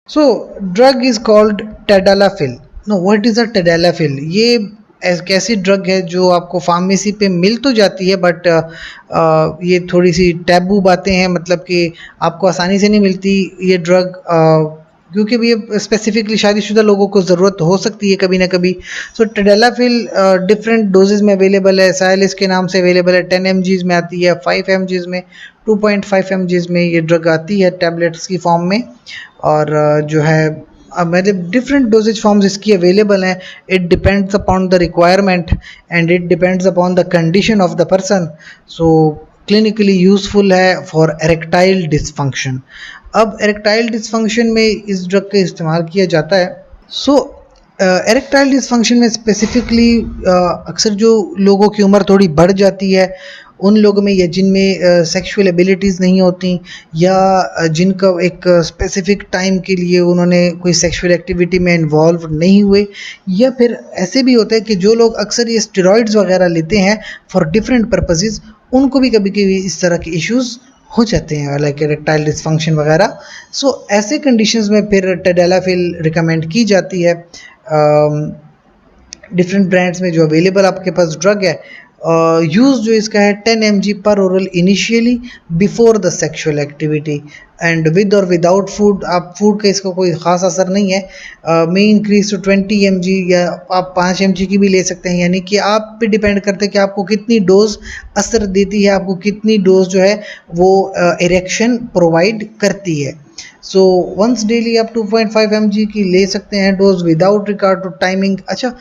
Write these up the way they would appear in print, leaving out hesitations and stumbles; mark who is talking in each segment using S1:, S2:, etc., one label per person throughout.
S1: So drug is called tadalafil. No, what is a tadalafil? ये एक ऐसी drug है जो आपको फार्मेसी पे मिल तो जाती है, बट ये थोड़ी सी टैबू बातें हैं, मतलब कि आपको आसानी से नहीं मिलती ये ड्रग, क्योंकि ये स्पेसिफिकली शादीशुदा लोगों को ज़रूरत हो सकती है कभी ना कभी। सो टेडेलाफिल डिफरेंट डोजेज में अवेलेबल है। साइलिस के नाम से अवेलेबल है, 10 mg में आती है, 5 mg में, 2.5 mg में ये ड्रग आती है टैबलेट्स की फॉर्म में। और जो है मतलब डिफरेंट डोजेज फॉर्म्स इसकी अवेलेबल हैं। It depends upon the requirement and it depends upon the condition of the person. So clinically useful है फॉर एरेक्टाइल डिसफंक्शन। अब एरेक्टाइल डिसफंक्शन में इस ड्रग का इस्तेमाल किया जाता है। सो एरेक्टाइल डिसफंक्शन में स्पेसिफिकली अक्सर जो लोगों की उम्र थोड़ी बढ़ जाती है उन लोगों में, या जिनमें सेक्सुअल एबिलिटीज़ नहीं होती, या जिनका एक स्पेसिफिक टाइम के लिए उन्होंने कोई सेक्सुअल एक्टिविटी में इन्वॉल्व नहीं हुए, या फिर ऐसे भी होता है कि जो लोग अक्सर ये स्टेरॉइड्स वगैरह लेते हैं फॉर डिफरेंट पर्पसेस, उनको भी कभी कभी इस तरह के इश्यूज़ हो जाते हैं, लाइक इरेक्टाइल डिसफंक्शन वगैरह। सो ऐसे कंडीशंस में फिर टेडेलाफिल रिकमेंड की जाती है। डिफरेंट ब्रांड्स में जो अवेलेबल आपके पास ड्रग है, यूज़ जो इसका है 10 mg पर oral initially before the sexual activity, and with और विदाउट फूड। आप फूड का इसका कोई ख़ास असर नहीं है। मे इंक्रीज टू 20 mg, या आप 5 mg की भी ले सकते हैं, यानी कि आप पे डिपेंड करते हैं कि आपको कितनी डोज असर देती है, आपको कितनी डोज जो है वो इरेक्शन प्रोवाइड करती है। सो वंस डेली आप 2.5 mg की ले सकते हैं dose without regard to timing. अच्छा,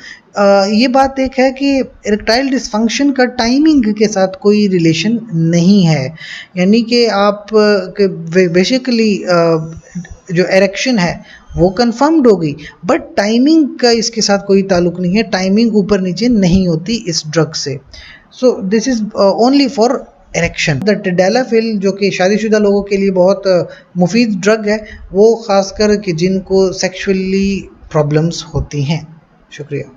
S1: ये बात एक है कि इरेक्टाइल डिसफंक्शन का टाइमिंग के साथ कोई रिलेशन नहीं है, यानी कि आप बेसिकली जो एरेक्शन है वो कंफर्म्ड होगी, बट टाइमिंग का इसके साथ कोई ताल्लुक नहीं है, टाइमिंग ऊपर नीचे नहीं होती इस ड्रग से। So this is only for erection. The tadalafil जो कि शादीशुदा लोगों के लिए बहुत मुफीद ड्रग है, वो ख़ासकर कि जिनको सेक्सुअली प्रॉब्लम्स होती हैं। शुक्रिया।